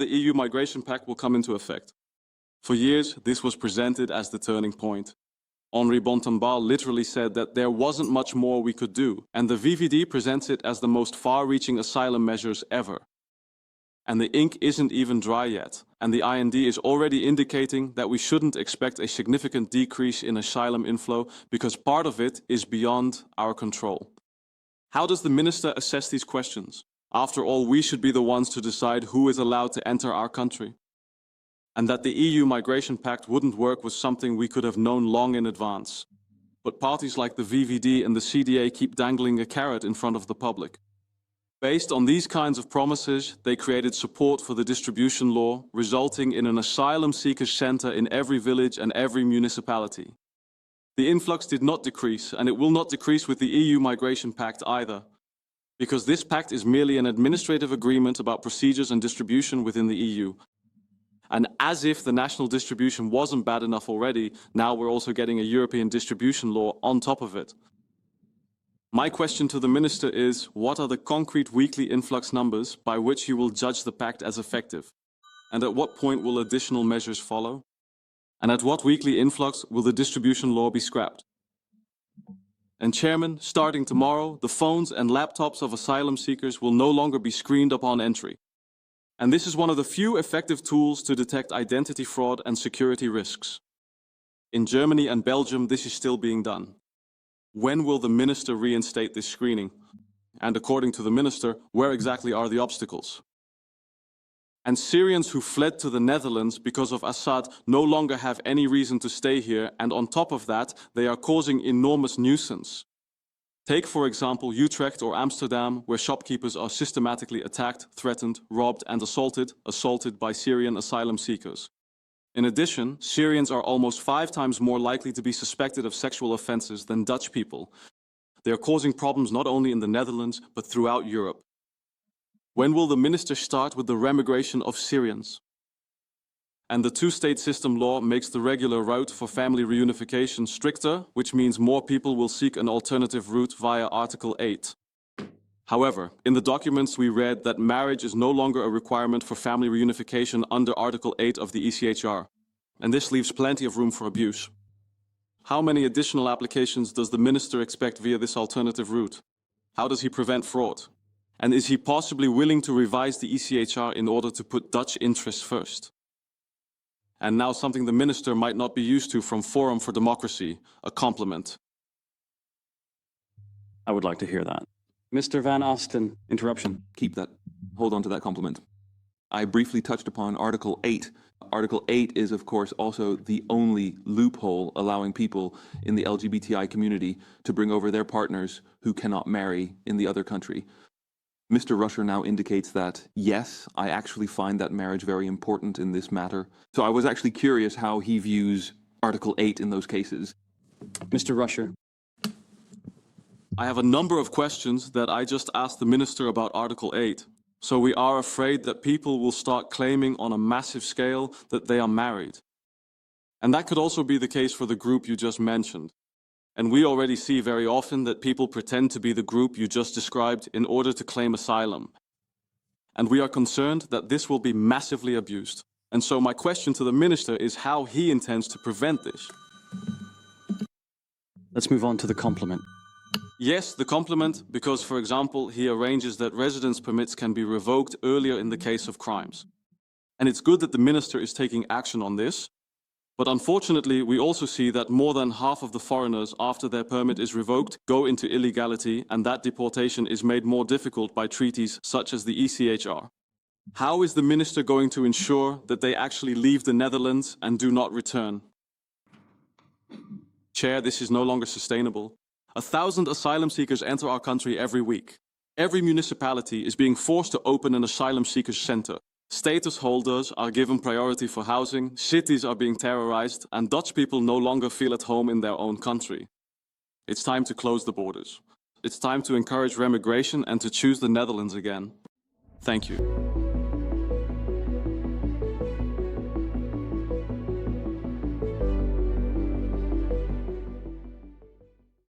the EU Migration Pact will come into effect. For years, this was presented as the turning point. Henri Bontembal literally said that there wasn't much more we could do, and the VVD presents it as the most far-reaching asylum measures ever. And the ink isn't even dry yet, and the IND is already indicating that we shouldn't expect a significant decrease in asylum inflow because part of it is beyond our control. How does the minister assess these questions? After all, we should be the ones to decide who is allowed to enter our country. And that the EU Migration Pact wouldn't work was something we could have known long in advance. But parties like the VVD and the CDA keep dangling a carrot in front of the public. Based on these kinds of promises, they created support for the distribution law, resulting in an asylum seekers center in every village and every municipality. The influx did not decrease, and it will not decrease with the EU Migration Pact either, because this pact is merely an administrative agreement about procedures and distribution within the EU. And as if the national distribution wasn't bad enough already, now we're also getting a European distribution law on top of it. My question to the minister is, what are the concrete weekly influx numbers by which you will judge the pact as effective? And at what point will additional measures follow? And at what weekly influx will the distribution law be scrapped? And Chairman, starting tomorrow, the phones and laptops of asylum seekers will no longer be screened upon entry. And this is one of the few effective tools to detect identity fraud and security risks. In Germany and Belgium, this is still being done. When will the minister reinstate this screening? And according to the minister, where exactly are the obstacles? And Syrians who fled to the Netherlands because of Assad no longer have any reason to stay here, and on top of that, they are causing enormous nuisance. Take, for example, Utrecht or Amsterdam, where shopkeepers are systematically attacked, threatened, robbed, and assaulted by Syrian asylum seekers. In addition, Syrians are almost 5 times more likely to be suspected of sexual offenses than Dutch people. They are causing problems not only in the Netherlands, but throughout Europe. When will the minister start with the remigration of Syrians? And the two-state system law makes the regular route for family reunification stricter, which means more people will seek an alternative route via Article 8. However, in the documents we read that marriage is no longer a requirement for family reunification under Article 8 of the ECHR, and this leaves plenty of room for abuse. How many additional applications does the minister expect via this alternative route? How does he prevent fraud? And is he possibly willing to revise the ECHR in order to put Dutch interests first? And now something the minister might not be used to from Forum for Democracy, a compliment. I would like to hear that. Mr. Van Osten, interruption. Keep that. Hold on to that compliment. I briefly touched upon Article 8. Article 8 is, of course, also the only loophole allowing people in the LGBTI community to bring over their partners who cannot marry in the other country. Mr. Russcher now indicates that, yes, I actually find that marriage very important in this matter. So I was actually curious how he views Article 8 in those cases. Mr. Russcher. I have a number of questions that I just asked the minister about Article 8. So we are afraid that people will start claiming on a massive scale that they are married. And that could also be the case for the group you just mentioned. And we already see very often that people pretend to be the group you just described in order to claim asylum. And we are concerned that this will be massively abused. And so my question to the minister is how he intends to prevent this. Let's move on to the compliment. Yes, the compliment, because, for example, he arranges that residence permits can be revoked earlier in the case of crimes. And it's good that the minister is taking action on this. But unfortunately, we also see that more than half of the foreigners, after their permit is revoked, go into illegality, and that deportation is made more difficult by treaties such as the ECHR. How is the minister going to ensure that they actually leave the Netherlands and do not return? Chair, this is no longer sustainable. 1,000 asylum seekers enter our country every week. Every municipality is being forced to open an asylum seekers center. Status holders are given priority for housing, cities are being terrorized, and Dutch people no longer feel at home in their own country. It's time to close the borders. It's time to encourage remigration and to choose the Netherlands again. Thank you.